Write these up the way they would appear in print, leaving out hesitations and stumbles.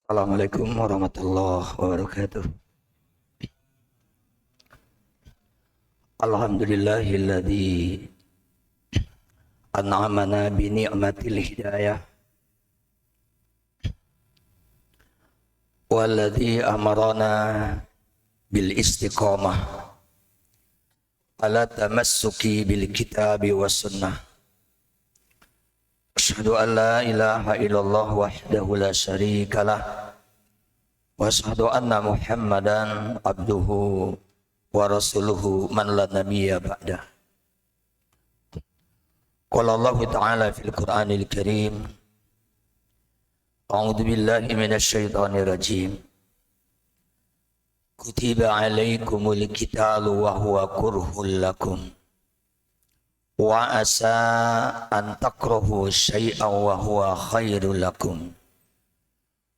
Assalamualaikum warahmatullahi wabarakatuh. Alhamdulillahilladzi an'amana bi ni'matil hidayah walladzi amarana bil istiqamah ala tamassuki bil kitabi was sunnah. Asyhadu an la ilaha illallah wahdahu la syarikalah wa asyhadu anna Muhammadan abduhu wa rasuluhu man la nabiyya ba'dah. Qala Allah Ta'ala fil Qur'anil Karim, A'udzu billahi minasy syaithanir rajim. Kutiba 'alaikumul qitalu wa huwa kurhul lakum wa asa an takrahu syai'an wa huwa khairul lakum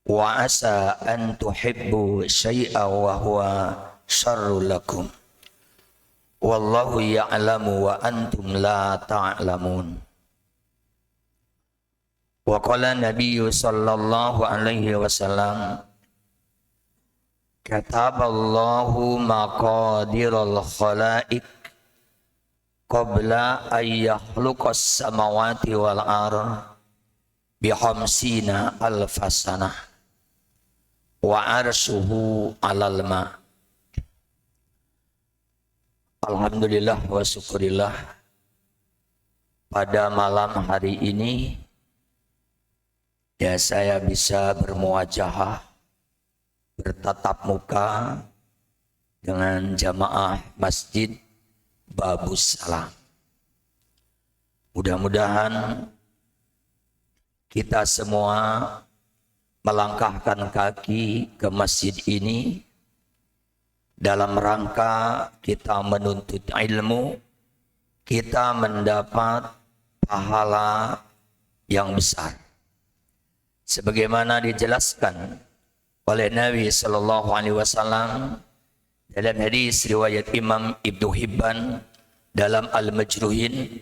wa asa an tuhibbu syai'an wa huwa syarrul lakum wallahu ya'lamu wa antum la ta'lamun. Wa qala nabiyyu sallallahu alaihi wasallam, kataballahu maqadiral khalaiq qabla ay yakhluqas samawati wal ardh bi khamsina alfasanah wa arshuhu alal ma. Alhamdulillah wa syukurillah, pada malam hari ini ya saya bisa bermuwajahah, bertatap muka dengan jamaah Masjid Babus Salam. Mudah-mudahan kita semua melangkahkan kaki ke masjid ini dalam rangka kita menuntut ilmu, kita mendapat pahala yang besar. Sebagaimana dijelaskan oleh Nabi sallallahu alaihi wasallam dalam hadis riwayat Imam Ibnu Hibban dalam Al-Majruhin,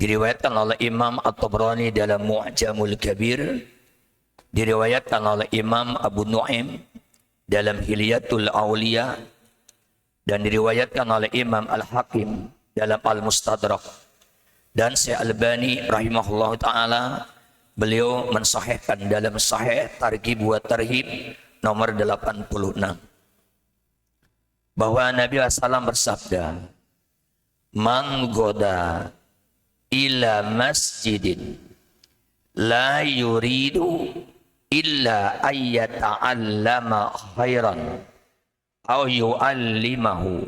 diriwayatkan oleh Imam At-Tabrani dalam Mu'jamul Kabir, diriwayatkan oleh Imam Abu Nu'aim dalam Hilyatul Auliya, dan diriwayatkan oleh Imam Al-Hakim dalam Al-Mustadrak, dan Syekh Albani rahimahullah ta'ala beliau mensahihkan dalam Sahih Targhib wa Tarhib nomor 86, bahwa Nabi SAW bersabda, man goda ila masjidin la yuridu illa ayyata'allama khairan aw yu'allimahu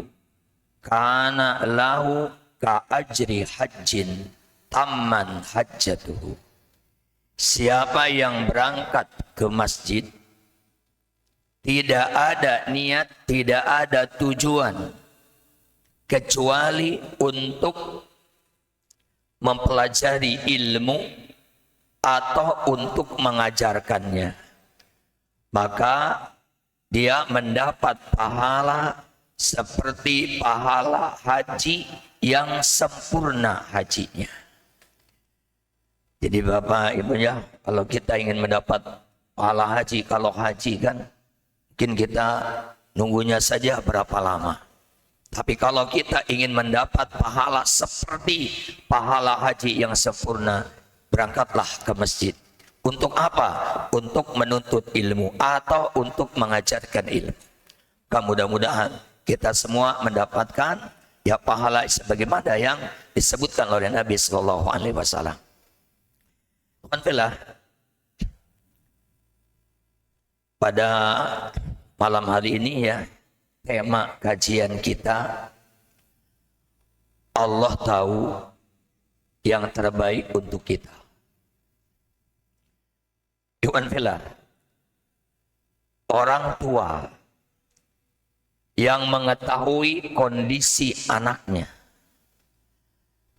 kana lahu ka ajri hajjin tamman hajjatuhu. Siapa yang berangkat ke masjid tidak ada niat, tidak ada tujuan kecuali untuk mempelajari ilmu atau untuk mengajarkannya, maka dia mendapat pahala seperti pahala haji yang sempurna hajinya. Jadi Bapak Ibu ya, kalau kita ingin mendapat pahala haji, kalau haji kan mungkin kita nunggunya saja berapa lama. Tapi kalau kita ingin mendapat pahala seperti pahala haji yang sempurna, berangkatlah ke masjid. Untuk apa? Untuk menuntut ilmu atau untuk mengajarkan ilmu. Mudah-mudahan kita semua mendapatkan ya pahala sebagaimana yang disebutkan oleh Nabi Sallallahu Alaihi Wasallam. Alhamdulillah, pada malam hari ini ya, tema kajian kita, Allah tahu yang terbaik untuk kita. Ikhwan fillah, orang tua yang mengetahui kondisi anaknya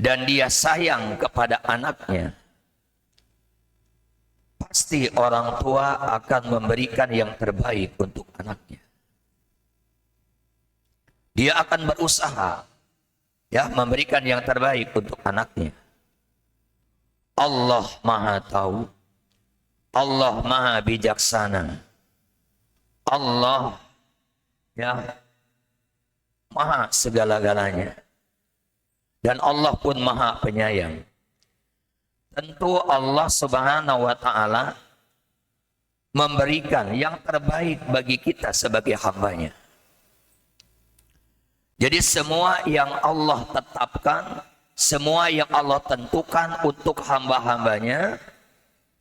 dan dia sayang kepada anaknya, pasti orang tua akan memberikan yang terbaik untuk anaknya. Dia akan berusaha ya memberikan yang terbaik untuk anaknya. Allah Maha tahu Allah maha bijaksana. Allah ya maha segala-galanya. Dan Allah pun maha penyayang. Tentu Allah subhanahu wa ta'ala memberikan yang terbaik bagi kita sebagai hambanya. Jadi semua yang Allah tetapkan, semua yang Allah tentukan untuk hamba-hambanya,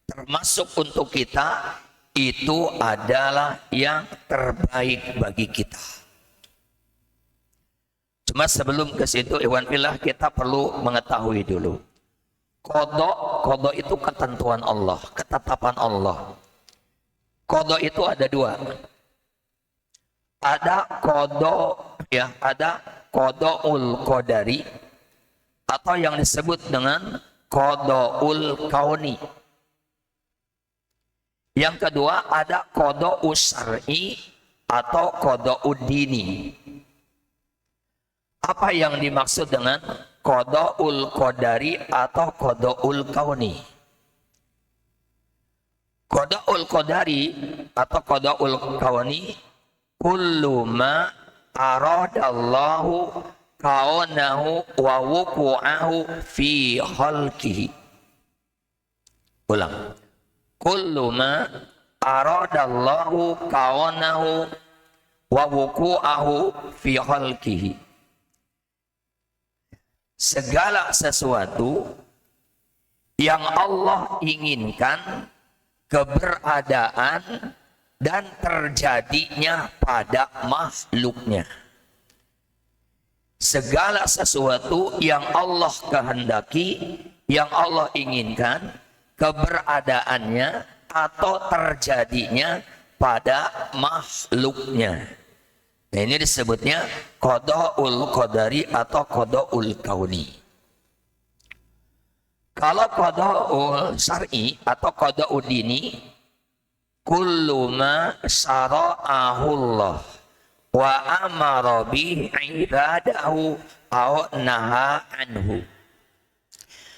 termasuk untuk kita, itu adalah yang terbaik bagi kita. Cuma sebelum ke situ, ikhwan fillah, kita perlu mengetahui dulu. Qadha itu ketentuan Allah, ketetapan Allah. Qadha itu ada dua. Ada qada'ul qadari atau yang disebut dengan qada'ul kauni. Yang kedua ada qada'us syar'i atau qada'ud dini. Apa yang dimaksud dengan qada'ul qadari atau qada'ul kauni? Qada'ul qadari atau qada'ul kauni kullu ma aradallahu kaunahu wa wuqu'ahu fi khalqihi. Ulang. Kullu ma aradallahu kaunahu wa wuqu'ahu fi khalqihi. Segala sesuatu yang Allah inginkan keberadaan dan terjadinya pada makhluknya. Segala sesuatu yang Allah kehendaki, yang Allah inginkan, keberadaannya atau terjadinya pada makhluknya. Nah, ini disebutnya qada'ul qadari atau qada'ul kauni. Kalau qada'ul syar'i atau qada'ul dini, kullu ma syara'ahullah wa amara bi ibadahu aw naha anhu.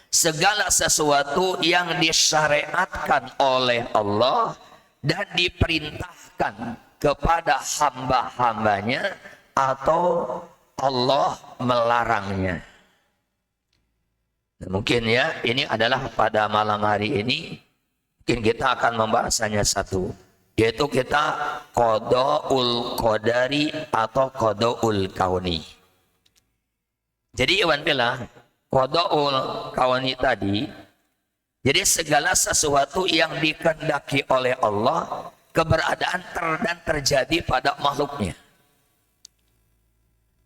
Segala sesuatu yang disyariatkan oleh Allah dan diperintahkan kepada hamba-hambanya atau Allah melarangnya. Nah, mungkin ya ini adalah pada malam hari ini mungkin kita akan membahasnya satu, yaitu kita qada'ul qadari atau qada'ul kauni. Jadi iwan fillah, qada'ul kauni tadi, jadi segala sesuatu yang dikehendaki oleh Allah, keberadaan dan terjadi pada makhluknya.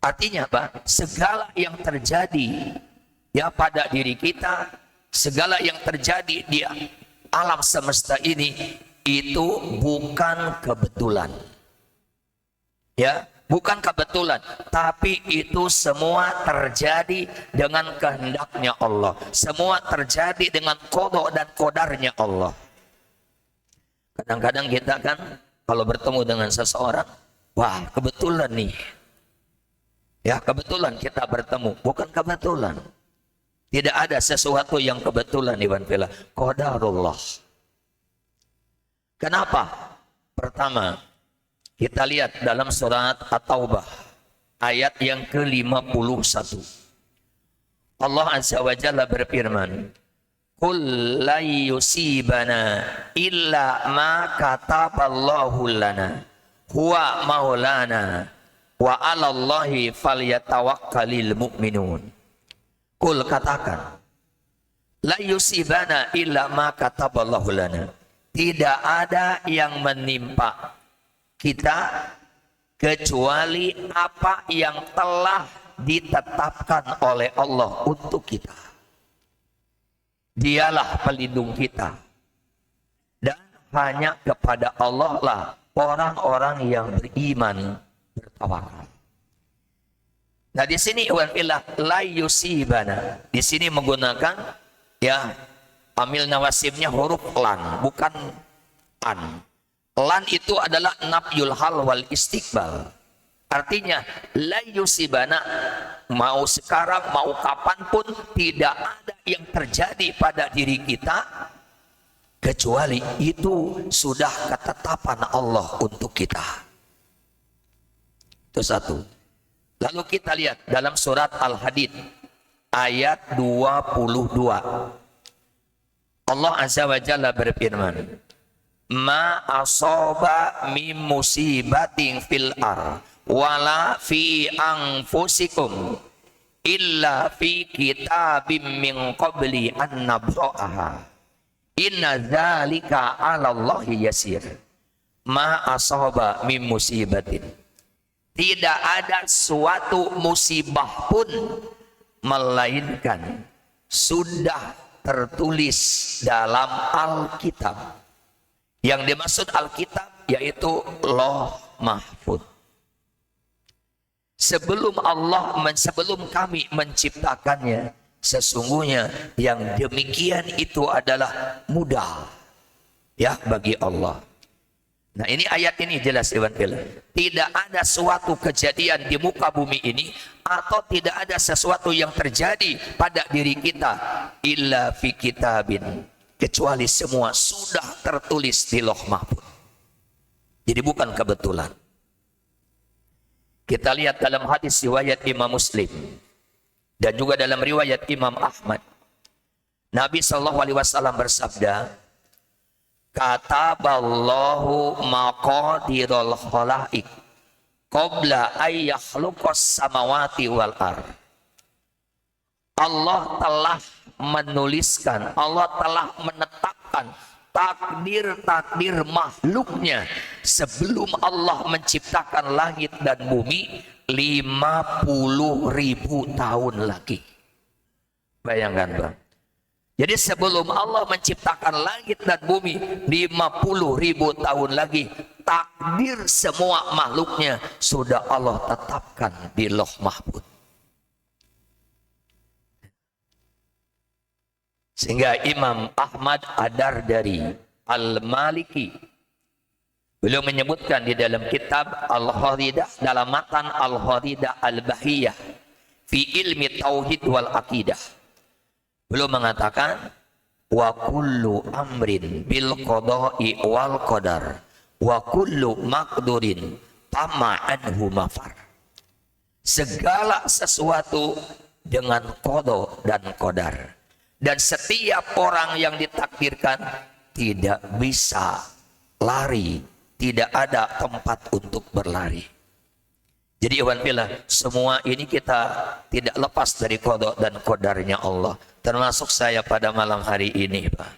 Artinya apa? Segala yang terjadi ya pada diri kita, segala yang terjadi di alam semesta ini itu bukan kebetulan. Ya, bukan kebetulan, tapi itu semua terjadi dengan kehendaknya Allah. Semua terjadi dengan qada dan qadarnya Allah. Kadang-kadang kita kan kalau bertemu dengan seseorang, wah, kebetulan nih. Ya, kebetulan kita bertemu, bukan kebetulan. Tidak ada sesuatu yang kebetulan iwan fillah. Qadarullah. Kenapa? Pertama, kita lihat dalam surat At-Taubah ayat yang ke-51. Allah Azza wa Jalla berfirman, "Qul la yusibana illa ma kataballahu lana huwa maulana wa 'alallahi falyatawakkalul mu'minun." Qul, katakan, la yusibana illa ma kataballahu lana. Tidak ada yang menimpa kita kecuali apa yang telah ditetapkan oleh Allah untuk kita. Dialah pelindung kita. Dan hanya kepada Allah lah orang-orang yang beriman bertawakal. Nah, di sini iwan fillah la yusibana. Di sini menggunakan ya amil nawasibnya huruf lan, bukan an. Lan itu adalah nafyul hal wal istiqbal. Artinya la yusibana, mau sekarang mau kapanpun tidak ada yang terjadi pada diri kita kecuali itu sudah ketetapan Allah untuk kita. Itu satu. Lalu kita lihat dalam surat Al-Hadid ayat 22. Allah Azza wa Jalla berfirman, "Ma asaba min musibatin fil ar wala fi anfusikum illa fi kitabim min qabli an nabra'aha. Inna dzalika 'ala Allahi yasir." Ma asaba min musibatin. Tidak ada suatu musibah pun melainkan sudah tertulis dalam Alkitab. Yang dimaksud Alkitab yaitu Lauh Mahfuz. Sebelum kami menciptakannya, sesungguhnya yang demikian itu adalah mudah ya bagi Allah. Nah, ini ayat ini jelas, Iwan Bila. Tidak ada suatu kejadian di muka bumi ini atau tidak ada sesuatu yang terjadi pada diri kita illa fi kitabin, kecuali semua sudah tertulis di Lauh Mahfuz. Jadi bukan kebetulan. Kita lihat dalam hadis riwayat Imam Muslim dan juga dalam riwayat Imam Ahmad. Nabi SAW bersabda, "Kataballahu maqadirul khalaiq qabla ay yakhluqas samawati wal ard." Allah telah menuliskan, Allah telah menetapkan takdir-takdir makhluknya sebelum Allah menciptakan langit dan bumi 50.000 tahun lagi. Bayangkan, Bang. Jadi sebelum Allah menciptakan langit dan bumi 50.000 tahun lagi, takdir semua makhluknya sudah Allah tetapkan di Lauh Mahfuz. Sehingga Imam Ahmad Ad-Dardari Al-Maliki beliau menyebutkan di dalam kitab Al-Kharidah, dalam matan Al-Kharidah Al-Bahiyah fi ilmi tauhid wal aqidah, beliau mengatakan, wa kullu amrin bil qada'i wal qadar wa kullu maqdurin tama'anhu mafar. Segala sesuatu dengan qada dan qadar, dan setiap orang yang ditakdirkan tidak bisa lari, tidak ada tempat untuk berlari. Jadi Iwan bilang, semua ini kita tidak lepas dari qada dan qadarnya Allah. Termasuk saya pada malam hari ini, Pak.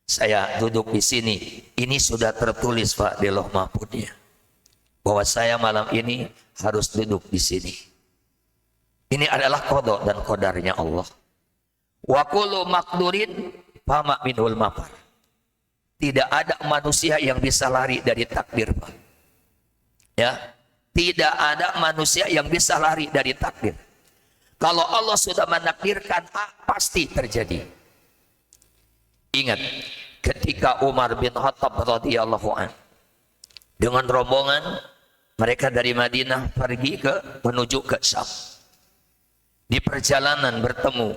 Saya duduk di sini, ini sudah tertulis, Pak, di Lauh Mahfuznya, bahwa saya malam ini harus duduk di sini. Ini adalah qada dan qadarnya Allah. Wa kullu maqdurin fama minul mafar. Tidak ada manusia yang bisa lari dari takdir, Pak. Ya, tidak ada manusia yang bisa lari dari takdir. Kalau Allah sudah menakdirkan A, pasti terjadi. Ingat, ketika Umar bin Khattab radhiyallahu an dengan rombongan mereka dari Madinah pergi menuju ke Syam. Di perjalanan bertemu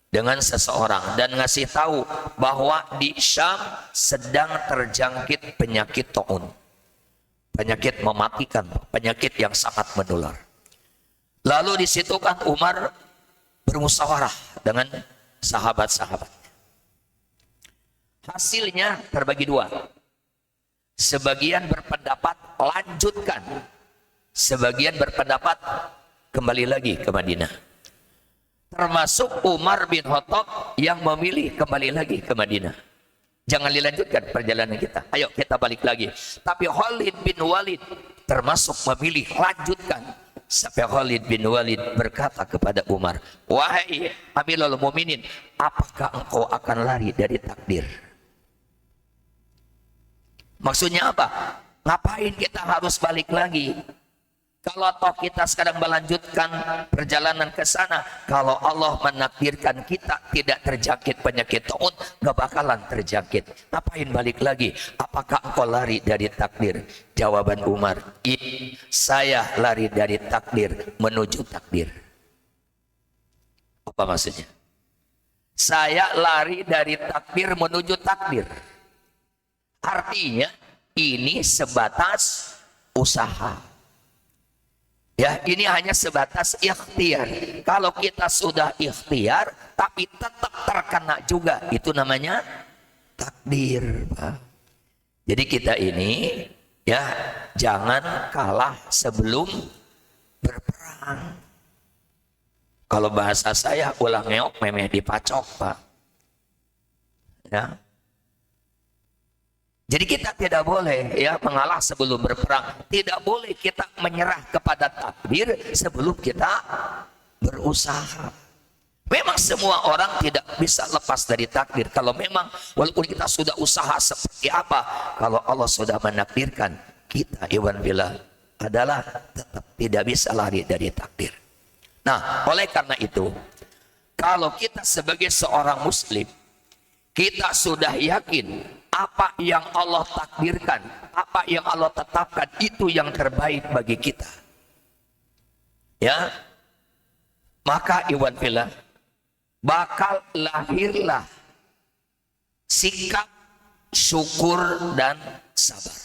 dengan seseorang dan ngasih tahu bahwa di Syam sedang terjangkit penyakit taun. Penyakit mematikan, penyakit yang sangat menular. Lalu di situ kan Umar bermusyawarah dengan sahabat-sahabat. Hasilnya terbagi dua. Sebagian berpendapat lanjutkan, sebagian berpendapat kembali lagi ke Madinah. Termasuk Umar bin Khattab yang memilih kembali lagi ke Madinah. Jangan dilanjutkan perjalanan kita, ayo kita balik lagi. Tapi Khalid bin Walid termasuk memilih lanjutkan. Sampai Khalid bin Walid berkata kepada Umar, "Wahai Amirul Mukminin, apakah engkau akan lari dari takdir?" Maksudnya apa? Ngapain kita harus balik lagi? Kalau toh kita sekarang melanjutkan perjalanan ke sana, kalau Allah menakdirkan kita tidak terjangkit penyakit taun, gak bakalan terjangkit. Ngapain balik lagi? Apakah engkau lari dari takdir? Jawaban Umar, saya lari dari takdir menuju takdir. Apa maksudnya? Saya lari dari takdir menuju takdir. Artinya ini sebatas usaha. Ya, ini hanya sebatas ikhtiar. Kalau kita sudah ikhtiar tapi tetap terkena juga, itu namanya takdir, Pak. Jadi kita ini ya jangan kalah sebelum berperang. Kalau bahasa saya ulah ngeok memeh dipacok, Pak. Ya. Jadi kita tidak boleh ya mengalah sebelum berperang. Tidak boleh kita menyerah kepada takdir sebelum kita berusaha. Memang semua orang tidak bisa lepas dari takdir. Kalau memang walaupun kita sudah usaha seperti apa, kalau Allah sudah menakdirkan, kita iwan billah adalah tetap tidak bisa lari dari takdir. Nah, oleh karena itu, kalau kita sebagai seorang muslim, kita sudah yakin apa yang Allah takdirkan, apa yang Allah tetapkan, itu yang terbaik bagi kita. Ya, maka iwan billah bakal lahirlah sikap syukur dan sabar.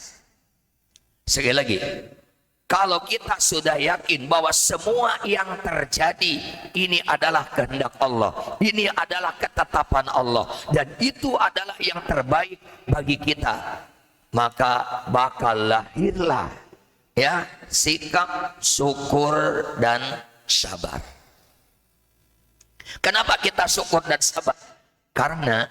Sekali lagi, kalau kita sudah yakin bahwa semua yang terjadi ini adalah kehendak Allah, ini adalah ketetapan Allah, dan itu adalah yang terbaik bagi kita, maka bakal lahirlah ya sikap syukur dan sabar. Kenapa kita syukur dan sabar? Karena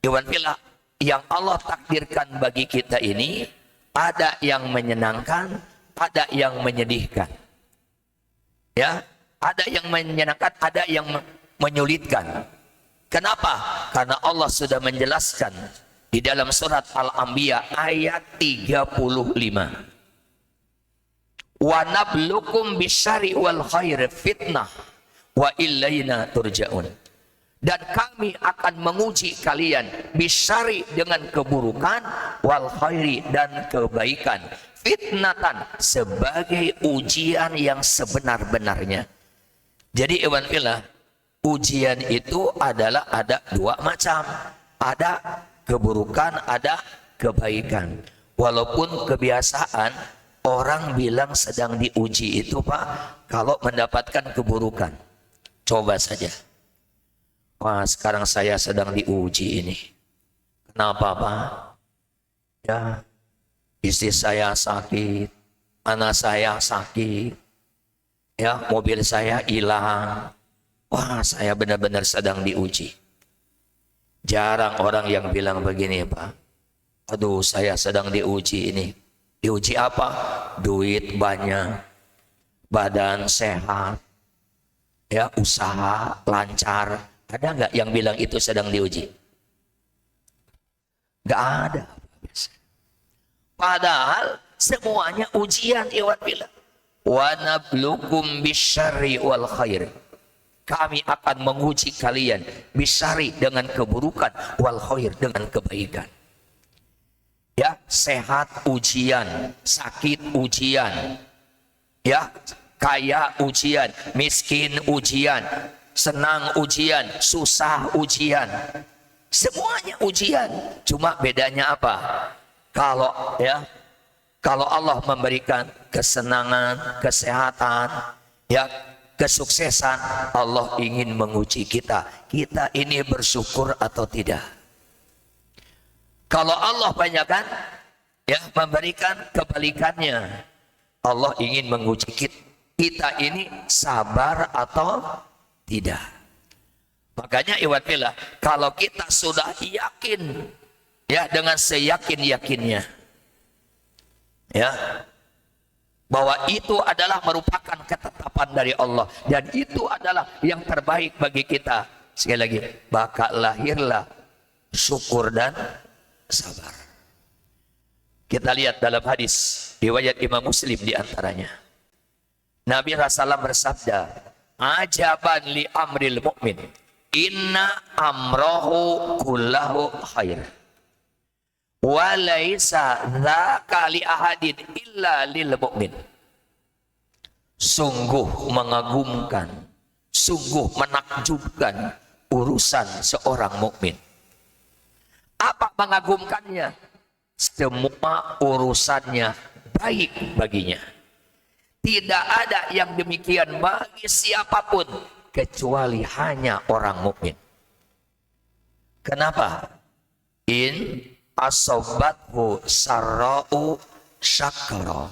iwan billah yang Allah takdirkan bagi kita ini ada yang menyenangkan, ada yang menyedihkan. Ya, ada yang menyenangkan, ada yang menyulitkan. Kenapa? Karena Allah sudah menjelaskan di dalam surat Al-Anbiya ayat 35. Wa nablukum bisyarri wal khairi fitnah wa ilaina turja'un. Dan kami akan menguji kalian bisyari dengan keburukan, wal khairi dan kebaikan, fitnatan sebagai ujian yang sebenar-benarnya. Jadi iwan billah, ujian itu adalah ada dua macam, ada keburukan, ada kebaikan. Walaupun kebiasaan orang bilang sedang diuji itu, Pak, kalau mendapatkan keburukan. Coba saja. Wah, sekarang saya sedang diuji ini. Kenapa, Pak? Ya, istri saya sakit, anak saya sakit, ya, mobil saya hilang. Wah, saya benar-benar sedang diuji. Jarang orang yang bilang begini, Pak. Aduh, saya sedang diuji ini. Diuji apa? Duit banyak, badan sehat, ya, usaha lancar. Ada nggak yang bilang itu sedang diuji? Nggak ada. Padahal semuanya ujian, iwan billah. Wa nablukum bisyarri wal khair. Kami akan menguji kalian bisyarri dengan keburukan, wal khair dengan kebaikan. Ya, sehat ujian, sakit ujian. Ya, kaya ujian, miskin ujian, senang ujian, susah ujian. Semuanya ujian. Cuma bedanya apa? Kalau Allah memberikan kesenangan, kesehatan, ya, kesuksesan, Allah ingin menguji kita. Kita ini bersyukur atau tidak? Kalau Allah banyakkan, ya, memberikan kebalikannya. Allah ingin menguji kita ini sabar atau tidak. Makanya iwan billah, kalau kita sudah yakin, ya, dengan seyakin-yakinnya, ya, bahwa itu adalah merupakan ketetapan dari Allah dan itu adalah yang terbaik bagi kita, sekali lagi, bakal lahirlah syukur dan sabar. Kita lihat dalam hadis riwayat Imam Muslim di antaranya, Nabi Rasulullah bersabda, ajaban li amril mu'min, inna amrohu kullahu khair, wa laisa dzaka li ahadin illa lil mu'min. Sungguh mengagumkan, sungguh menakjubkan urusan seorang mukmin. Apa mengagumkannya? Semua urusannya baik baginya. Tidak ada yang demikian bagi siapapun kecuali hanya orang mukmin. Kenapa? In asobathu sarra'u syakara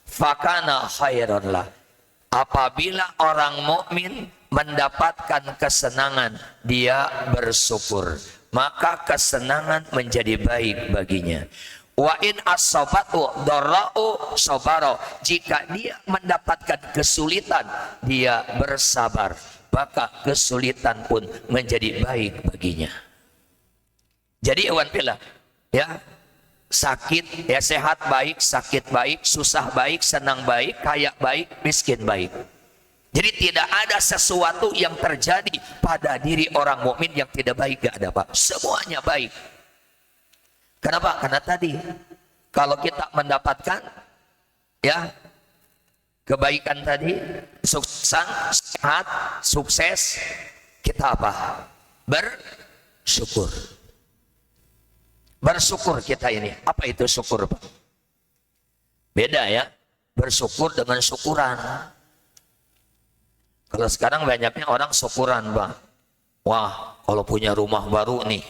fakana khairan lah. Apabila orang mukmin mendapatkan kesenangan, dia bersyukur, maka kesenangan menjadi baik baginya. Wa in asobatu darra'u sabara. Jika dia mendapatkan kesulitan, dia bersabar, maka kesulitan pun menjadi baik baginya. Jadi awan pilih, ya, sakit ya sehat baik, sakit baik, susah baik, senang baik, kaya baik, miskin baik. Jadi tidak ada sesuatu yang terjadi pada diri orang mukmin yang tidak baik, gak ada Pak. Semuanya baik. Kenapa? Karena tadi kalau kita mendapatkan ya kebaikan tadi, sehat, sukses, kita apa? Bersyukur. Bersyukur kita ini. Apa itu syukur, Pak? Beda ya. Bersyukur dengan syukuran. Kalau sekarang banyaknya orang syukuran, Pak. Wah, kalau punya rumah baru nih,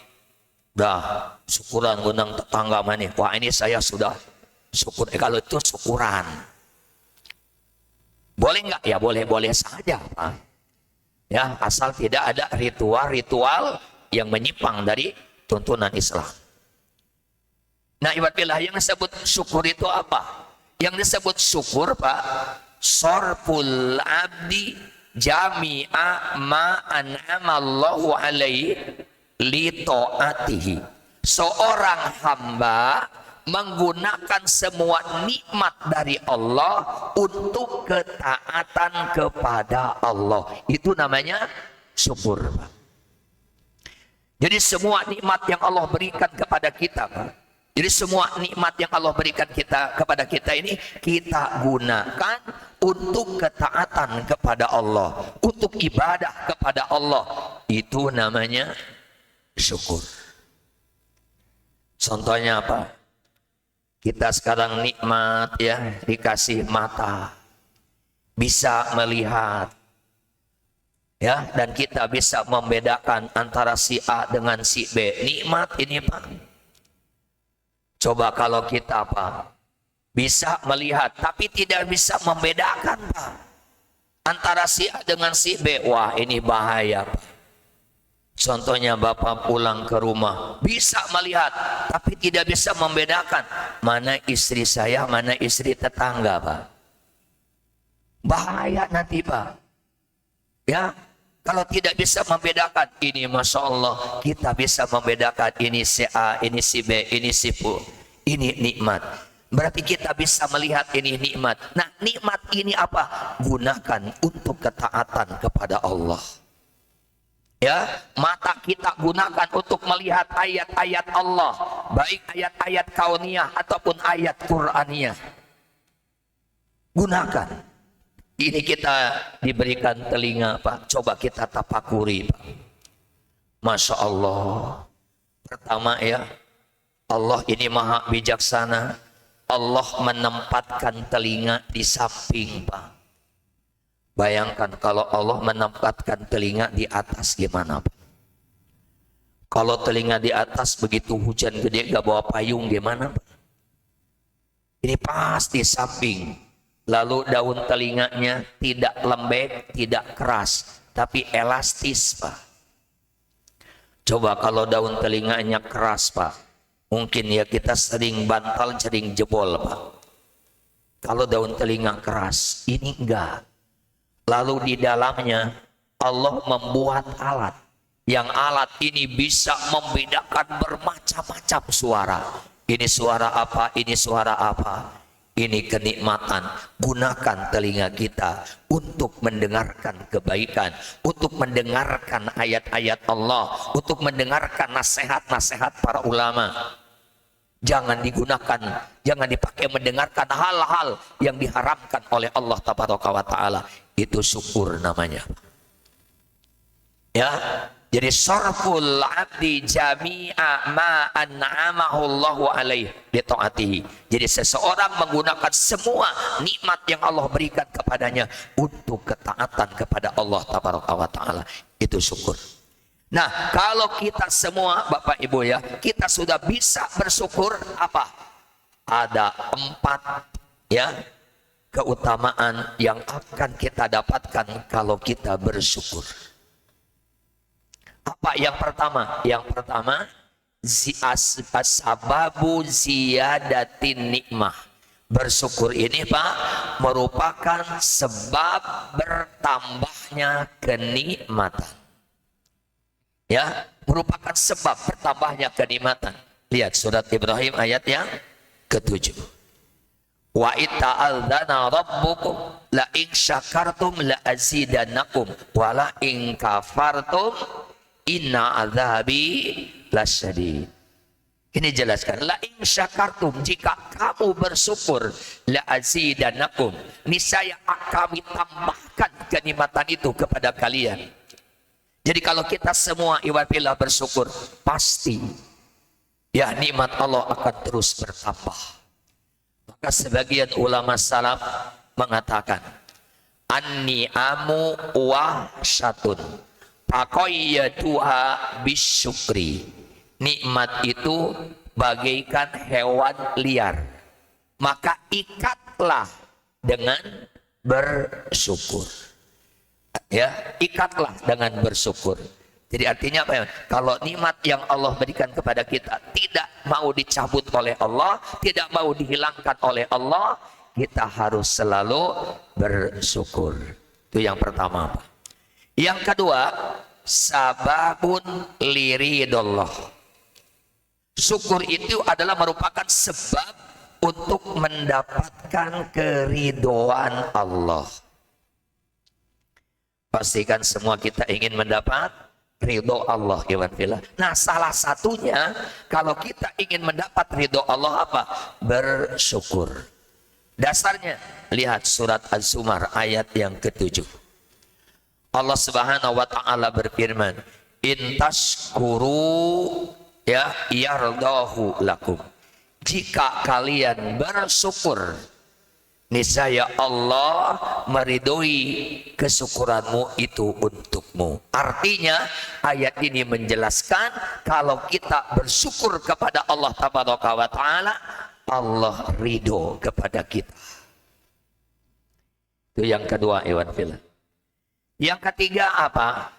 dah syukuran undang tetangga mana? Wah, ini saya sudah syukur. Kalau itu syukuran. Boleh nggak? Ya boleh-boleh saja, Pak. Ya, asal tidak ada ritual-ritual yang menyimpang dari tuntunan Islam. Nah, ibadillah, yang disebut syukur itu apa? Yang disebut syukur, Pak, sorful abdi jami'a ma an'amallahu alaihi li ta'atihi. Seorang hamba menggunakan semua nikmat dari Allah untuk ketaatan kepada Allah. Itu namanya syukur, Pak. Jadi semua nikmat yang Allah berikan kepada kita, Pak. Jadi semua nikmat yang Allah berikan kepada kita ini kita gunakan untuk ketaatan kepada Allah, untuk ibadah kepada Allah. Itu namanya syukur. Contohnya apa? Kita sekarang nikmat ya, dikasih mata, bisa melihat. Ya, dan kita bisa membedakan antara si A dengan si B. Nikmat ini, Pak. Coba kalau kita, Pak, bisa melihat tapi tidak bisa membedakan, Pak, antara si A dengan si B. Wah, ini bahaya, Pak. Contohnya Bapak pulang ke rumah, bisa melihat tapi tidak bisa membedakan mana istri saya, mana istri tetangga, Pak. Bahaya nanti, Pak. Ya, kalau tidak bisa membedakan, ini Masya Allah, kita bisa membedakan ini si A, ini si B, ini si Bu. Ini nikmat. Berarti kita bisa melihat ini nikmat. Nah, nikmat ini apa? Gunakan untuk ketaatan kepada Allah. Ya, mata kita gunakan untuk melihat ayat-ayat Allah, baik ayat-ayat kauniyah ataupun ayat Qur'aniyah. Gunakan. Ini kita diberikan telinga, Pak. Coba kita tapakuri, Pak. Masya Allah. Pertama ya, Allah ini maha bijaksana. Allah menempatkan telinga di samping, Pak. Bayangkan kalau Allah menempatkan telinga di atas gimana, Pak? Kalau telinga di atas begitu hujan gede gak bawa payung gimana, Pak? Ini pasti samping. Lalu daun telinganya tidak lembek, tidak keras, tapi elastis, Pak. Coba kalau daun telinganya keras, Pak, mungkin ya kita sering bantal, sering jebol, Pak. Kalau daun telinga keras, ini enggak. Lalu di dalamnya Allah membuat alat, yang alat ini bisa membedakan bermacam-macam suara. Ini suara apa, ini suara apa. Ini kenikmatan. Gunakan telinga kita untuk mendengarkan kebaikan, untuk mendengarkan ayat-ayat Allah, untuk mendengarkan nasihat-nasihat para ulama. Jangan digunakan, jangan dipakai mendengarkan hal-hal yang diharamkan oleh Allah Tabaraka wa Ta'ala. Itu syukur namanya. Ya, Jadi sarful abdi jami'a ma an'amahu Allahu alaih bi taatihi. Jadi seseorang menggunakan semua nikmat yang Allah berikan kepadanya untuk ketaatan kepada Allah tabaraka wa taala. Itu syukur. Nah, kalau kita semua Bapak Ibu ya, kita sudah bisa bersyukur apa? Ada 4 ya keutamaan yang akan kita dapatkan kalau kita bersyukur. Apa yang pertama? Yang pertama, sababu ziyadatin nikmah. Bersyukur ini Pak merupakan sebab bertambahnya kenikmatan. Ya, merupakan sebab bertambahnya kenikmatan. Lihat surat Ibrahim ayat yang ke-7. Wa ita'adzana rabbukum la in syakartum la azidannakum wa la in kafartum inna adzabi lasyadid. Ini jelaskan, la in syakartum, jika kamu bersyukur, la azidannakum, niscaya kami tambahkan kenikmatan itu kepada kalian. Jadi kalau kita semua ibadah bersyukur, pasti ya nikmat Allah akan terus bertambah. Maka sebagian ulama salaf mengatakan, an-ni'amu wahsyatun faqayyatuha bisyukri. Nikmat itu bagaikan hewan liar, maka ikatlah dengan bersyukur. Ya, ikatlah dengan bersyukur. Jadi artinya apa ya? Kalau nikmat yang Allah berikan kepada kita tidak mau dicabut oleh Allah, tidak mau dihilangkan oleh Allah, kita harus selalu bersyukur. Itu yang pertama, Pak. Yang kedua, sababun liridullah. Syukur itu adalah merupakan sebab untuk mendapatkan keridhaan Allah. Pastikan semua kita ingin mendapat ridho Allah, iwan fillah. Nah, salah satunya kalau kita ingin mendapat ridho Allah apa? Bersyukur. Dasarnya lihat surat Az-Zumar ayat yang ke-7. Allah Subhanahu wa taala berfirman, "In tashkuru ya yardahu lakum." Jika kalian bersyukur, niscaya Allah meridhoi kesyukuranmu itu untukmu. Artinya ayat ini menjelaskan kalau kita bersyukur kepada Allah tabaraka wa taala, Allah ridho kepada kita. Itu yang kedua, iwan fillah. Yang ketiga apa?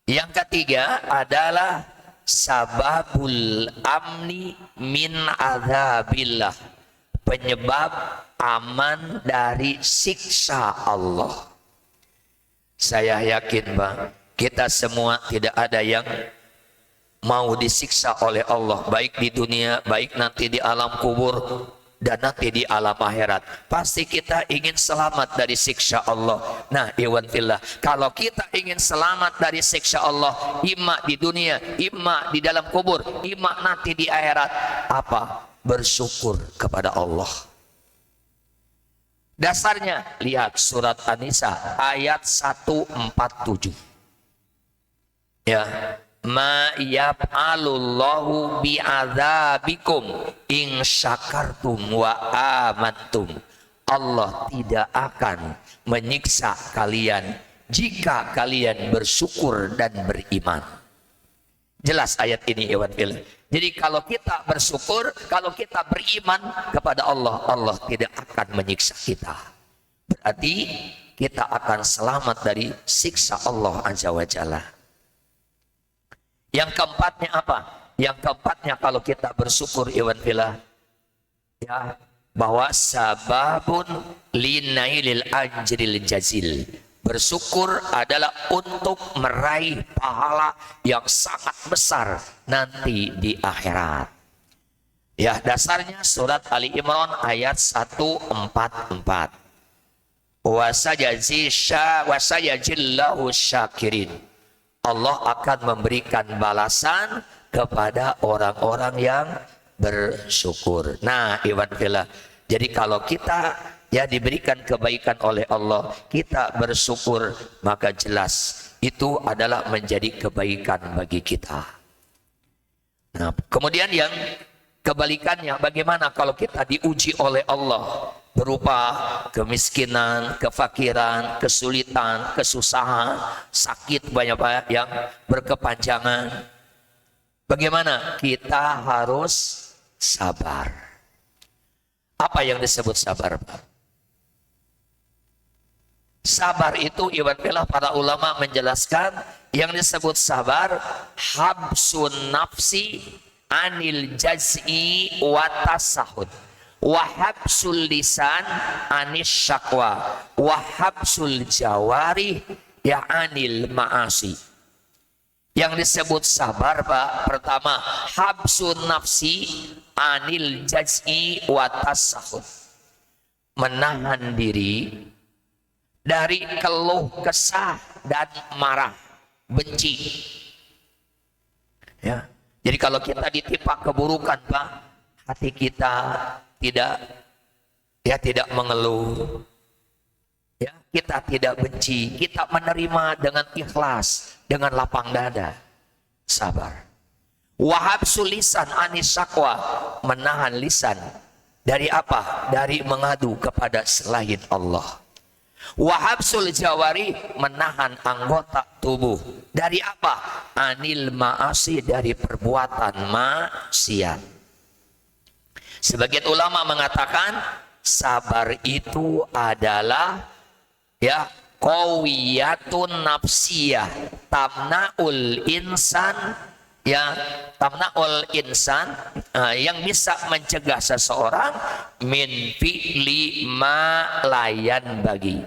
Yang ketiga adalah sababul amni min adzabillah. Penyebab aman dari siksa Allah. Saya yakin Bang, kita semua tidak ada yang mau disiksa oleh Allah, baik di dunia, baik nanti di alam kubur, dan nanti di alam akhirat. Pasti kita ingin selamat dari siksa Allah. Nah, iwan fillah, kalau kita ingin selamat dari siksa Allah, imma di dunia, imma di dalam kubur, imma nanti di akhirat, apa? Bersyukur kepada Allah. Dasarnya lihat surat An-Nisa ayat 147. Ya, ma yaf'alullahu bi'adzabikum in syakartum wa amantum. Allah tidak akan menyiksa kalian jika kalian bersyukur dan beriman. Jelas ayat ini, iwan fillah. Jadi kalau kita bersyukur, kalau kita beriman kepada Allah, Allah tidak akan menyiksa kita. Berarti kita akan selamat dari siksa Allah Azza wa Jalla. Yang keempatnya apa? Yang keempatnya kalau kita bersyukur, iwan fillah, ya, bahwa sababun linailil ajril jazil. Bersyukur adalah untuk meraih pahala yang sangat besar nanti di akhirat. Ya, dasarnya surat Ali Imran ayat 144. Wasayajillahu syakirin. Allah akan memberikan balasan kepada orang-orang yang bersyukur. Nah, iwan fillah. Jadi kalau kita ya diberikan kebaikan oleh Allah, kita bersyukur, maka jelas itu adalah menjadi kebaikan bagi kita. Nah, kemudian yang kebalikannya, bagaimana kalau kita diuji oleh Allah berupa kemiskinan, kefakiran, kesulitan, kesusahan, sakit banyak yang berkepanjangan. Bagaimana? Kita harus sabar. Apa yang disebut sabar, Pak? Sabar itu ibaratnya para ulama menjelaskan yang disebut sabar habsun nafsi anil jaz'i wa tasahud wa habsul lisan anis syakwa wa habsul jawari ya anil ma'asi. Yang disebut sabar, Pak, pertama habsun nafsi anil jaz'i wa tasahud, menahan diri dari keluh kesah dan marah, benci. Ya. Jadi kalau kita ditimpa keburukan, Pak, hati kita tidak mengeluh. Ya, kita tidak benci, kita menerima dengan ikhlas, dengan lapang dada. Sabar. Wahab sulisan anis syakwa, menahan lisan dari apa? Dari mengadu kepada selain Allah. Wahabsul jawari, menahan anggota tubuh dari apa? Anil ma'asi, dari perbuatan maksiat. Sebagian ulama mengatakan sabar itu adalah ya qawiyatun nafsiyah tamna'ul insan, ya tamna'ul insan, yang bisa mencegah seseorang min fi'li ma layan bagi.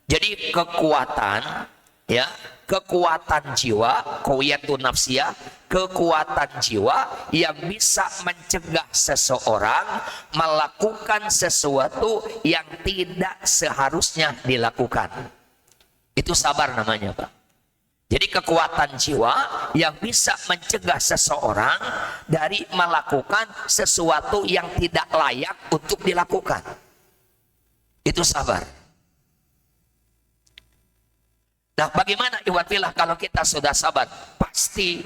Jadi kekuatan, ya kekuatan jiwa, qawiyatun nafsiyah, kekuatan jiwa yang bisa mencegah seseorang melakukan sesuatu yang tidak seharusnya dilakukan. Itu sabar namanya, Pak. Jadi kekuatan jiwa yang bisa mencegah seseorang dari melakukan sesuatu yang tidak layak untuk dilakukan. Itu sabar. Nah, bagaimana ikhwatillah kalau kita sudah sabar? Pasti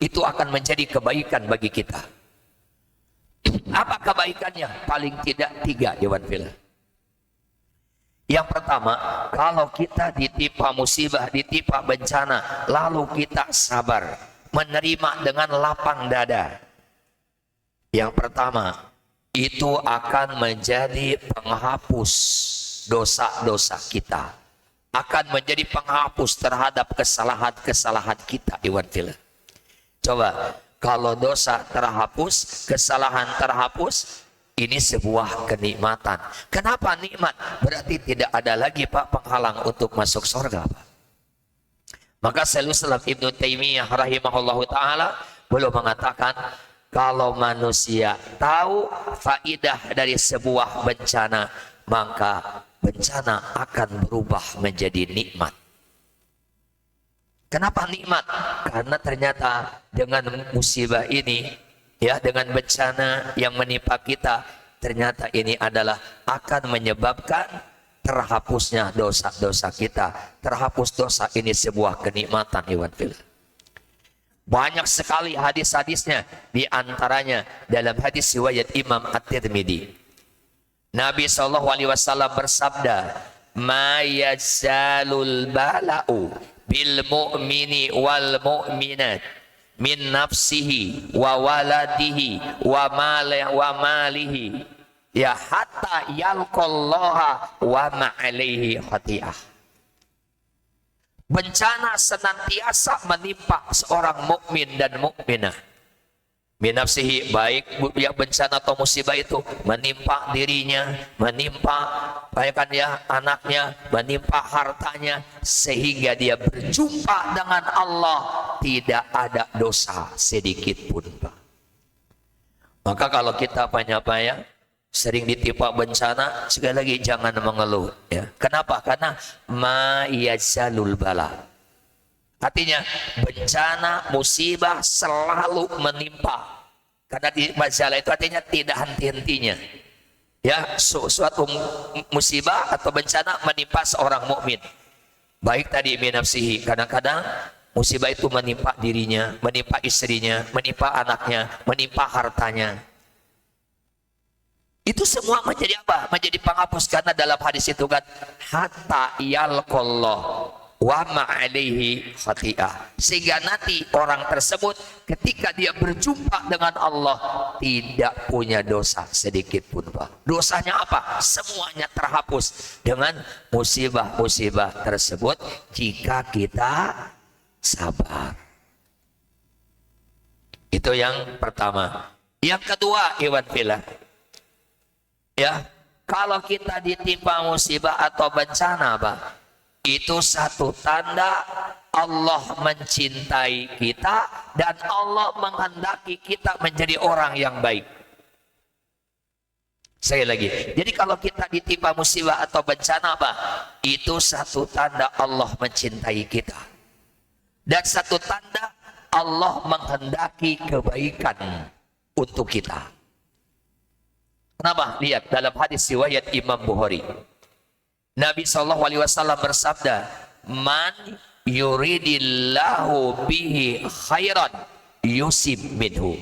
itu akan menjadi kebaikan bagi kita. Apa kebaikannya? Paling tidak 3, ikhwatillah. Yang pertama, kalau kita ditimpa musibah, ditimpa bencana, lalu kita sabar, menerima dengan lapang dada. Yang pertama, itu akan menjadi penghapus dosa-dosa kita. Akan menjadi penghapus terhadap kesalahan-kesalahan kita, Iwan Fila. Coba, kalau dosa terhapus, kesalahan terhapus, ini sebuah kenikmatan. Kenapa nikmat? Berarti tidak ada lagi, Pak, penghalang untuk masuk surga, Pak. Maka Syaikhul Islam Ibnu Taimiyah rahimahullahu taala beliau mengatakan, kalau manusia tahu faidah dari sebuah bencana, maka bencana akan berubah menjadi nikmat. Kenapa nikmat? Karena ternyata dengan musibah ini, ya, dengan bencana yang menimpa kita, ternyata ini adalah akan menyebabkan terhapusnya dosa-dosa kita. Terhapus dosa ini sebuah kenikmatan, Iwan Fil. Banyak sekali hadis-hadisnya, di antaranya dalam hadis riwayat Imam At-Tirmidzi. Nabi SAW bersabda, "Ma yazalul bala'u bil mu'mini wal mu'minat min nafsihi wa waladihi wa malihi ya hatta yalqallaha wa ma'alaihi khati'ah." Bencana senantiasa menimpa seorang mukmin dan mukminah. Min nafsihi, baik ya bencana atau musibah itu menimpa dirinya, menimpa ya anaknya, menimpa hartanya, sehingga dia berjumpa dengan Allah tidak ada dosa sedikit pun, Pak. Maka kalau kita banyak sering ditimpa bencana, sekali lagi jangan mengeluh, ya. Kenapa? Karena ma yazalul bala. Artinya bencana, musibah selalu menimpa. Karena di masalah itu artinya tidak henti-hentinya. Ya, suatu musibah atau bencana menimpa seorang mukmin. Baik tadi minafsihi, kadang-kadang musibah itu menimpa dirinya, menimpa istrinya, menimpa anaknya, menimpa hartanya. Itu semua menjadi apa? Menjadi penghapus, karena dalam hadis itu kan hatta yalqallah wa ma'alaihi khati'ah, sehingga nanti orang tersebut ketika dia berjumpa dengan Allah tidak punya dosa sedikit pun, Pak. Dosanya apa? Semuanya terhapus dengan musibah-musibah tersebut jika kita sabar. Itu yang pertama. Yang kedua, Iwan Fillah, ya, kalau kita ditimpa musibah atau bencana, Pak, itu satu tanda Allah mencintai kita dan Allah menghendaki kita menjadi orang yang baik. Sekali lagi, jadi kalau kita ditimpa musibah atau bencana, Pak, itu satu tanda Allah mencintai kita dan satu tanda Allah menghendaki kebaikan untuk kita. Kenapa? Lihat dalam hadis riwayat Imam Bukhari, Nabi SAW bersabda, man yuridillahu bihi khairan yusib minhu.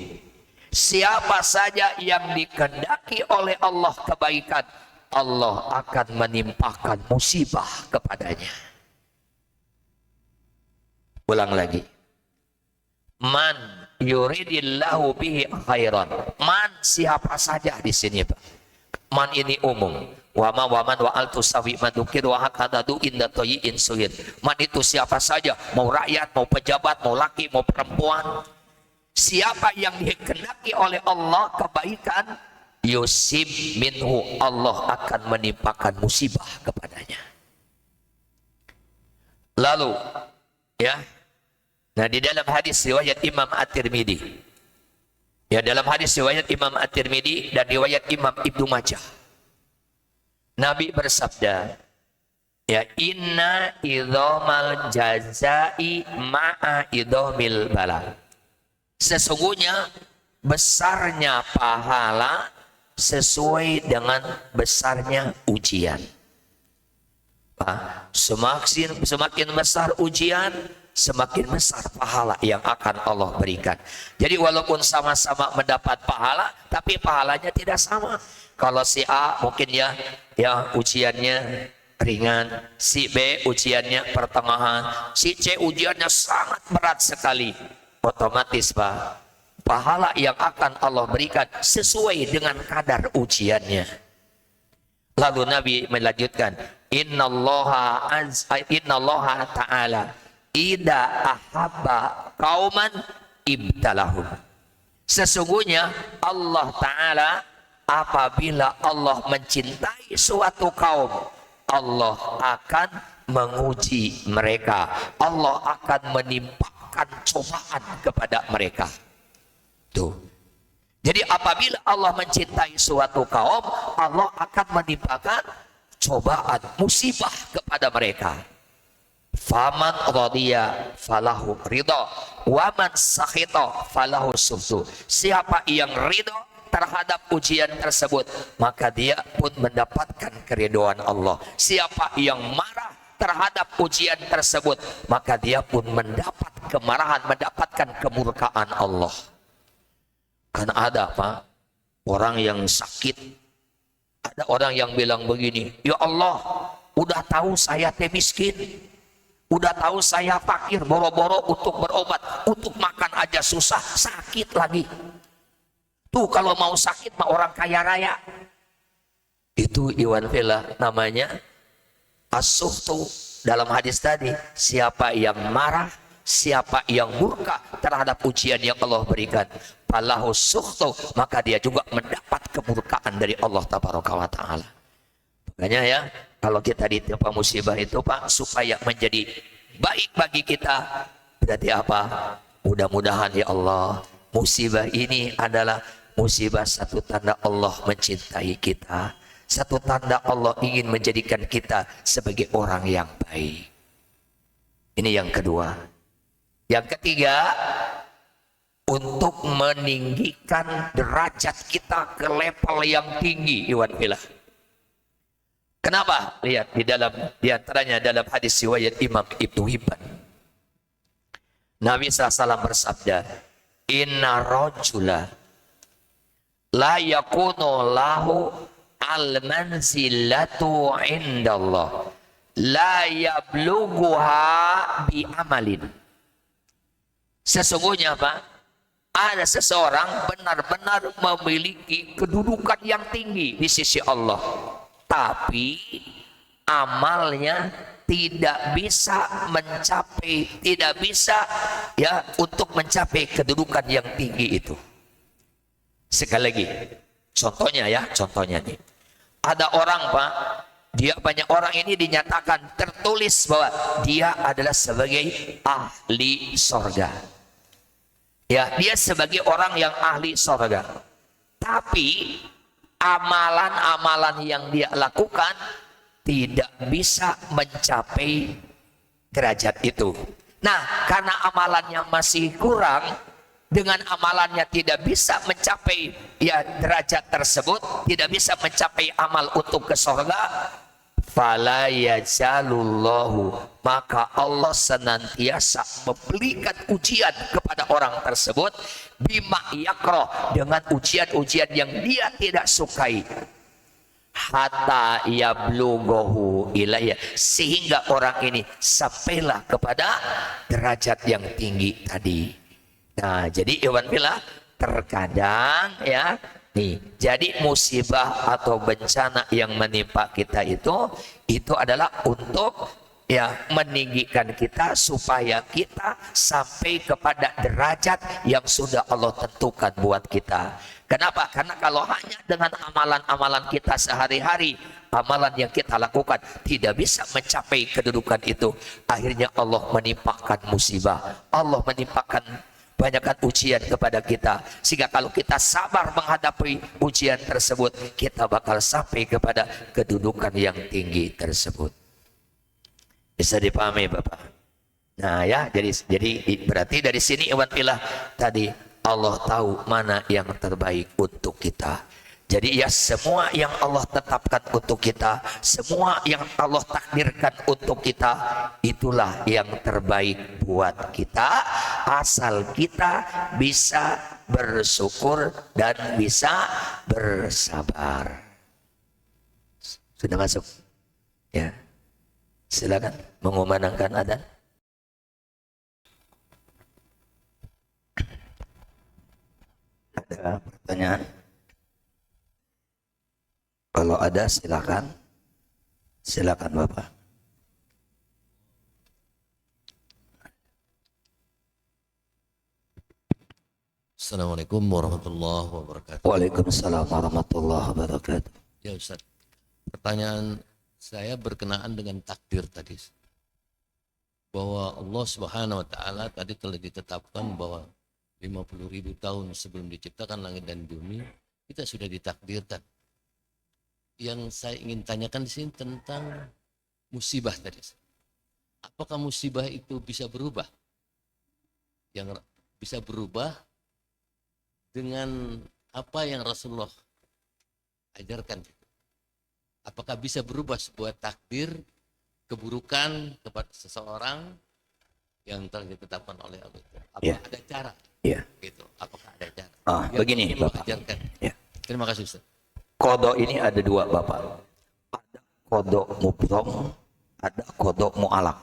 Siapa saja yang dikehendaki oleh Allah kebaikan, Allah akan menimpakan musibah kepadanya. Ulang lagi. Man yuridillahu bihi khairan. Man, siapa saja di sini, Pak. Man ini umum. Waman wa al tusawi madukir wa hakadadu inda toyi'in suhid. Man itu siapa saja, mau rakyat, mau pejabat, mau laki, mau perempuan. Siapa yang dikehendaki oleh Allah kebaikan, yusib minhu, Allah akan menimpakan musibah kepadanya. Lalu, ya, nah di dalam hadis riwayat Imam At-Tirmidzi, ya, dalam hadis riwayat Imam At-Tirmidzi dan riwayat Imam Ibnu Majah, Nabi bersabda, ya, inna idhamal jazai ma'a idhamil bala. Sesungguhnya besarnya pahala sesuai dengan besarnya ujian. Semakin besar ujian, semakin besar pahala yang akan Allah berikan. Jadi walaupun sama-sama mendapat pahala, tapi pahalanya tidak sama. Kalau si A mungkin ya ujiannya ringan, si B ujiannya pertengahan, si C ujiannya sangat berat sekali. Otomatis, Pak, pahala yang akan Allah berikan sesuai dengan kadar ujiannya. Lalu Nabi melanjutkan, innallaha ta'ala idza ahabba qauman ibtalahum. Sesungguhnya Allah Ta'ala apabila Allah mencintai suatu kaum, Allah akan menguji mereka. Allah akan menimpakan cobaan kepada mereka. Tuh. Jadi apabila Allah mencintai suatu kaum, Allah akan menimpakan cobaan, musibah kepada mereka. Faman radiya falahu ridha wa man sakhita falahu sukhtu. Siapa yang ridha terhadap ujian tersebut, maka dia pun mendapatkan keridhaan Allah. Siapa yang marah terhadap ujian tersebut, maka dia pun mendapat kemarahan, mendapatkan kemurkaan Allah. Kan ada, Pak, orang yang sakit, ada orang yang bilang begini, ya Allah, udah tahu saya miskin, udah tahu saya fakir, boro-boro untuk berobat, untuk makan aja susah, sakit lagi. Tuh kalau mau sakit mah orang kaya raya. Itu Iwan Fillah namanya as-sukhtu. Dalam hadis tadi, siapa yang marah, siapa yang murka terhadap ujian yang Allah berikan, falahu sukhtu, maka dia juga mendapat kemurkaan dari Allah tabaraka wa taala. Makanya ya, kalau kita ditimpa musibah itu, Pak, supaya menjadi baik bagi kita, berarti apa? Mudah-mudahan ya Allah, musibah ini adalah musibah satu tanda Allah mencintai kita, satu tanda Allah ingin menjadikan kita sebagai orang yang baik. Ini yang kedua. Yang ketiga, untuk meninggikan derajat kita ke level yang tinggi, Iwan Fillah. Kenapa? Lihat di antaranya dalam hadis riwayat Imam Ibnu Hibban. Nabi SAW bersabda, "Inna rajula la yakunu lahu al-manzilatu indallah la yablughuha bi amalin." Sesungguhnya apa? Ada seseorang benar-benar memiliki kedudukan yang tinggi di sisi Allah, tapi amalnya tidak bisa ya untuk mencapai kedudukan yang tinggi itu. Sekali lagi, contohnya nih. Ada orang, Pak, banyak orang ini dinyatakan tertulis bahwa dia adalah sebagai ahli sorga. Ya, dia sebagai orang yang ahli sorga. Tapi amalan-amalan yang dia lakukan tidak bisa mencapai derajat itu. Nah, karena amalannya masih kurang, dengan amalannya tidak bisa mencapai ya derajat tersebut, tidak bisa mencapai amal untuk ke surga, fala yazalullahu, maka Allah senantiasa memberikan ujian kepada orang tersebut bima yakroh, dengan ujian-ujian yang dia tidak sukai, hatta yablughahu ilayya, sehingga orang ini sampailah kepada derajat yang tinggi tadi. Nah, jadi iwan fillah, terkadang ya nih, jadi musibah atau bencana yang menimpa kita itu adalah untuk ya meninggikan kita supaya kita sampai kepada derajat yang sudah Allah tentukan buat kita. Kenapa? Karena kalau hanya dengan amalan-amalan kita sehari-hari, amalan yang kita lakukan tidak bisa mencapai kedudukan itu, akhirnya Allah menimpakan musibah, Allah menimpakan banyakkan ujian kepada kita, sehingga kalau kita sabar menghadapi ujian tersebut, kita bakal sampai kepada kedudukan yang tinggi tersebut. Bisa dipahami, Bapak? Nah ya, jadi berarti dari sini iwan fillah tadi, Allah tahu mana yang terbaik untuk kita. Jadi ya, semua yang Allah tetapkan untuk kita, semua yang Allah takdirkan untuk kita, itulah yang terbaik buat kita, asal kita bisa bersyukur dan bisa bersabar. Sudah masuk? Ya, silakan mengumandangkan adzan. Ada pertanyaan? Kalau ada silakan. Silakan Bapak. Assalamualaikum warahmatullahi wabarakatuh. Waalaikumsalam warahmatullahi wabarakatuh. Ya Ustaz, pertanyaan saya berkenaan dengan takdir tadi, bahwa Allah Subhanahu wa taala tadi telah ditetapkan bahwa 50.000 tahun sebelum diciptakan langit dan bumi kita sudah ditakdirkan. Yang saya ingin tanyakan di sini tentang musibah tadi. Apakah musibah itu bisa berubah? Yang bisa berubah dengan apa yang Rasulullah ajarkan? Apakah bisa berubah sebuah takdir keburukan kepada seseorang yang telah ditetapkan oleh Allah? Apakah ada cara? Ya. Gitu. Apakah ada cara? Begini Bapak. Ajarkan. Ya. Terima kasih Ustaz. Kodok ini ada dua Bapak. Ada kodok mubrom, ada kodok mu'alak.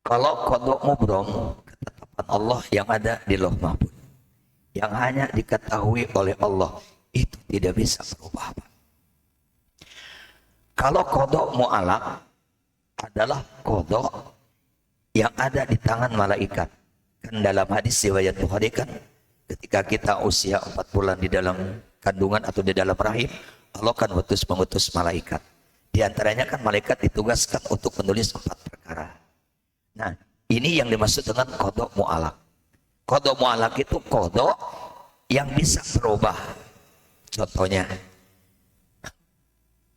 Kalau kodok mubrom, ketetapan Allah yang ada di Lauh Mahfuz, yang hanya diketahui oleh Allah, itu tidak bisa berubah. Kalau kodok mu'alak adalah kodok yang ada di tangan malaikat. Kan dalam hadis riwayat Bukhari kan, ketika kita usia 4 bulan di dalam kandungan atau di dalam rahim, Allah kan mengutus malaikat. Di antaranya kan malaikat ditugaskan untuk menulis 4 perkara. Nah, ini yang dimaksud dengan kodok mu'alak. Kodok mu'alak itu kodok yang bisa berubah. Contohnya,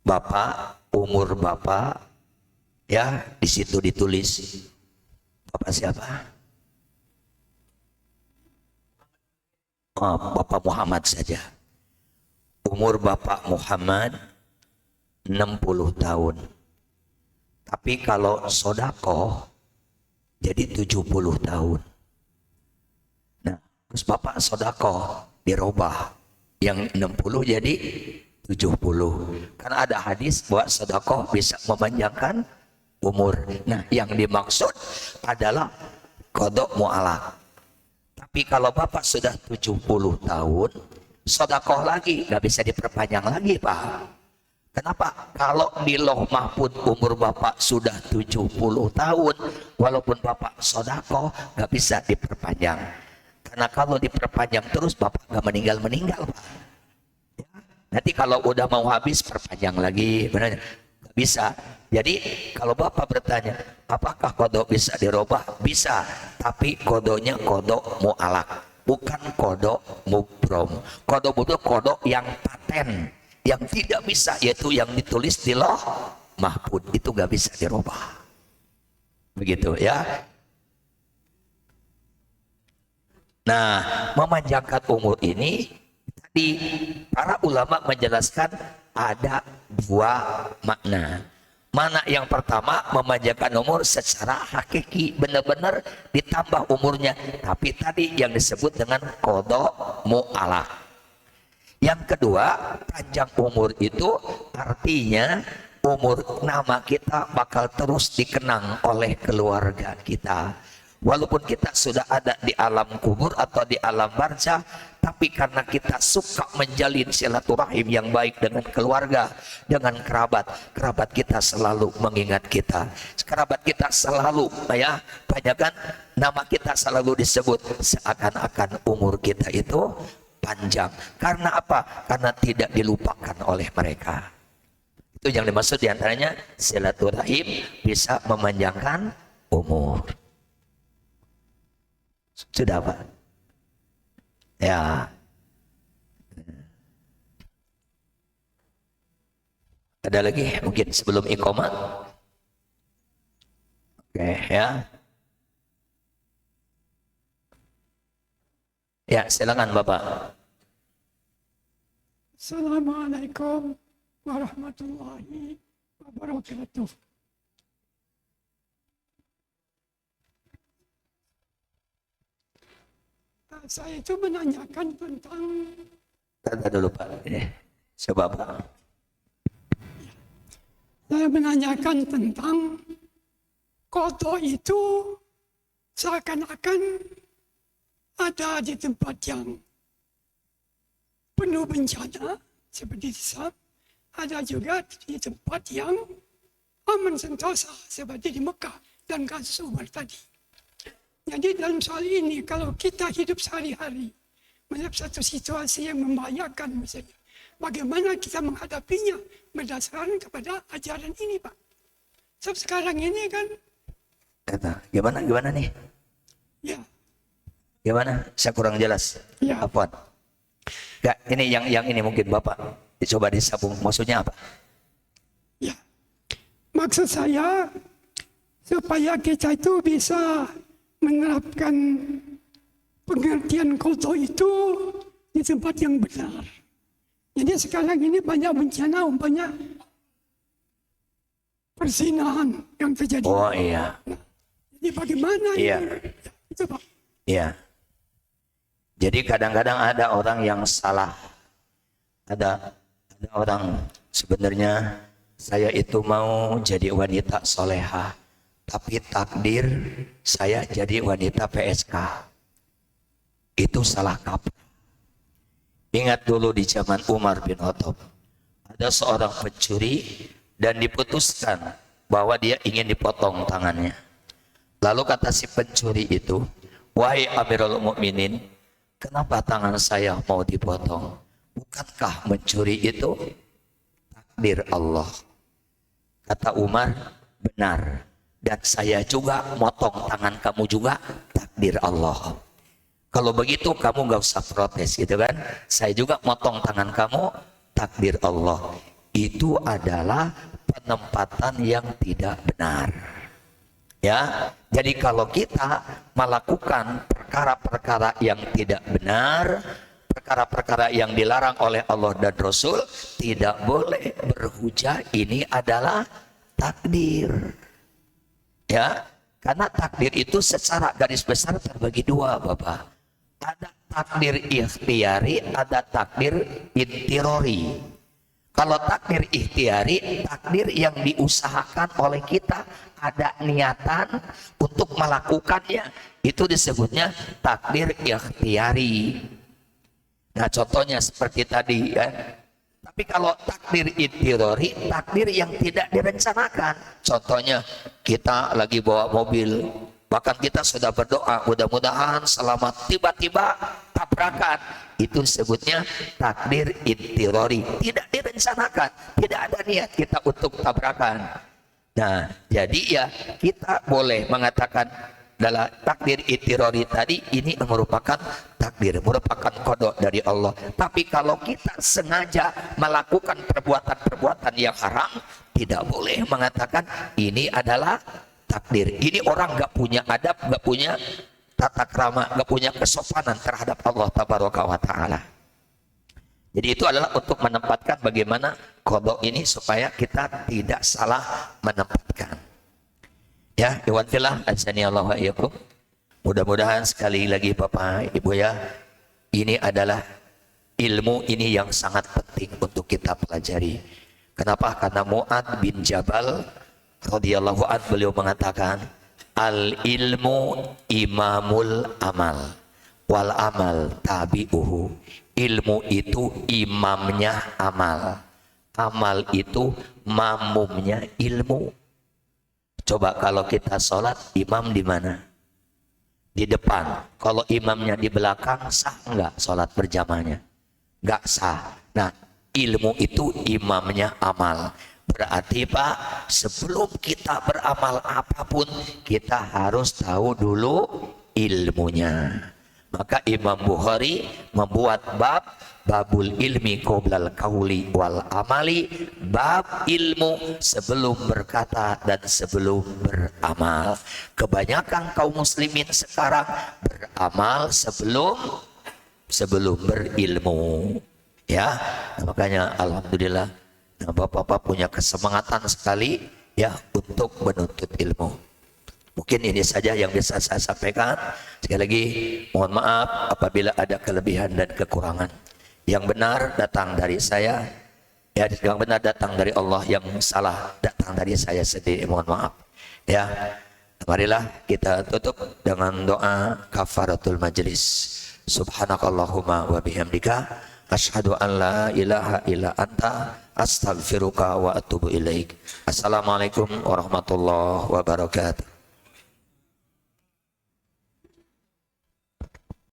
Bapak, umur Bapak, ya di situ ditulis Bapak siapa? Bapak Muhammad saja. Umur Bapak Muhammad 60 tahun. Tapi kalau sodakoh jadi 70 tahun. Nah, terus Bapak sodakoh dirubah yang 60 jadi 70. Karena ada hadis bahwa sodakoh bisa memanjangkan umur. Nah, yang dimaksud adalah qada mu'alaq. Tapi kalau Bapak sudah 70 tahun, sodakoh lagi, nggak bisa diperpanjang lagi, Pak. Kenapa? Kalau di Lauh Mahfud umur Bapak sudah 70 tahun, walaupun Bapak sodakoh, nggak bisa diperpanjang. Karena kalau diperpanjang terus, Bapak nggak meninggal-meninggal, Pak. Ya. Nanti kalau udah mau habis, perpanjang lagi. Benar? Nggak bisa. Jadi kalau Bapak bertanya, apakah kodok bisa dirubah? Bisa. Tapi kodonya kodok mu'alaq. Bukan kodok mubrom. Kodok mubrom kodok yang paten, yang tidak bisa, yaitu yang ditulis di Lauh Mahfud. Itu nggak bisa dirubah. Begitu ya. Nah, memanjangkan umur ini tadi para ulama menjelaskan ada dua makna. Mana yang pertama, memanjangkan umur secara hakiki, benar-benar ditambah umurnya. Tapi tadi yang disebut dengan qada mu'alaq. Yang kedua, panjang umur itu artinya umur nama kita bakal terus dikenang oleh keluarga kita. Walaupun kita sudah ada di alam kubur atau di alam barzah, tapi karena kita suka menjalin silaturahim yang baik dengan keluarga, dengan kerabat kita selalu mengingat kita. Kerabat kita selalu, ya, banyak kan nama kita selalu disebut, seakan-akan umur kita itu panjang. Karena apa? Karena tidak dilupakan oleh mereka. Itu yang dimaksud diantaranya silaturahim bisa memanjangkan umur. Sudah, Pak? Ya. Ada lagi mungkin sebelum iqamah? Oke, ya. Ya, silakan Bapak. Assalamualaikum warahmatullahi wabarakatuh. Saya itu menanyakan tentang, Tanda dulu Pak. Coba Pak. saya menanyakan tentang qada itu seakan-akan ada di tempat yang penuh bencana seperti di Sam, ada juga di tempat yang aman sentosa seperti di Mekah dan kasus Umar tadi. Jadi dalam soal ini, kalau kita hidup sehari-hari melihat satu situasi yang membahayakan misalnya, bagaimana kita menghadapinya berdasarkan kepada ajaran ini, Pak. Sebab sekarang ini kan, Gimana nih? ya, Gimana? Saya kurang jelas. Ya. Apaan? Enggak, ini yang ini mungkin Bapak coba disambung. Maksudnya apa? ya. Maksud saya supaya kita itu bisa menerapkan pengertian qada itu di tempat yang benar. Jadi sekarang ini banyak bencana, umpamanya perzinahan yang terjadi. Oh iya. Jadi bagaimana Iya. ini? Itu Pak. Iya. Jadi kadang-kadang ada orang yang salah. Ada orang sebenarnya saya itu mau jadi wanita solehah, tapi takdir saya jadi wanita PSK. Itu salah kaprah. Ingat dulu di zaman Umar bin Khattab, ada seorang pencuri dan diputuskan bahwa dia ingin dipotong tangannya. Lalu kata si pencuri itu, wahai Amirul Mukminin, kenapa tangan saya mau dipotong? Bukankah mencuri itu takdir Allah? Kata Umar, benar. Dan saya juga motong tangan kamu juga takdir Allah. Kalau begitu kamu gak usah protes gitu kan. Saya juga motong tangan kamu takdir Allah. Itu adalah penempatan yang tidak benar. Ya, jadi kalau kita melakukan perkara-perkara yang tidak benar, perkara-perkara yang dilarang oleh Allah dan Rasul, tidak boleh berhujah ini adalah takdir. Ya, karena takdir itu secara garis besar terbagi dua, Bapak. Ada takdir ikhtiari, ada takdir intirori. Kalau takdir ikhtiari, takdir yang diusahakan oleh kita, ada niatan untuk melakukannya, itu disebutnya takdir ikhtiari. Nah, contohnya seperti tadi ya. Tapi kalau takdir intirori, takdir yang tidak direncanakan. Contohnya kita lagi bawa mobil, bahkan kita sudah berdoa mudah-mudahan selamat, tiba-tiba tabrakan. Itu sebutnya takdir intirori, tidak direncanakan, tidak ada niat kita untuk tabrakan. Nah, jadi ya kita boleh mengatakan dalam takdir intirori tadi ini merupakan takdir, merupakan kodok dari Allah. Tapi kalau kita sengaja melakukan perbuatan-perbuatan yang haram, tidak boleh mengatakan ini adalah takdir. Ini orang nggak punya adab, nggak punya tata krama, nggak punya kesopanan terhadap Allah Tabaraka wa Ta'ala. Jadi itu adalah untuk menempatkan bagaimana kodok ini supaya kita tidak salah menempatkan. Ya, iwan fillah, azani Allah wa iyyakum. Mudah-mudahan sekali lagi Bapak Ibu ya, ini adalah ilmu ini yang sangat penting untuk kita pelajari. Kenapa? Karena Mu'ad bin Jabal radhiyallahu anhu beliau mengatakan, al ilmu imamul amal wal amal tabi'uhu. Ilmu itu imamnya amal, amal itu mamumnya ilmu. Coba kalau kita sholat, imam di mana? Di depan. Kalau imamnya di belakang, sah enggak sholat berjamaahnya? Enggak sah. Nah, ilmu itu imamnya amal. Berarti Pak, sebelum kita beramal apapun, kita harus tahu dulu ilmunya. Maka Imam Bukhari membuat babul ilmi qoblal qauli wal amali, bab ilmu sebelum berkata dan sebelum beramal. Kebanyakan kaum muslimin sekarang beramal sebelum berilmu. Ya, nah, makanya alhamdulillah, nah, Bapak-bapak punya kesemangatan sekali ya untuk menuntut ilmu. Mungkin ini saja yang bisa saya sampaikan. Sekali lagi mohon maaf apabila ada kelebihan dan kekurangan. Yang benar datang dari saya, ya, yang benar datang dari Allah, yang salah datang dari saya sendiri. Mohon maaf. Ya, marilah kita tutup dengan doa kafaratul majlis. Subhanakallahumma wa bihamdika asyhadu an la ilaha illa anta astaghfiruka wa atubu ilaik. Assalamualaikum warahmatullahi wabarakatuh.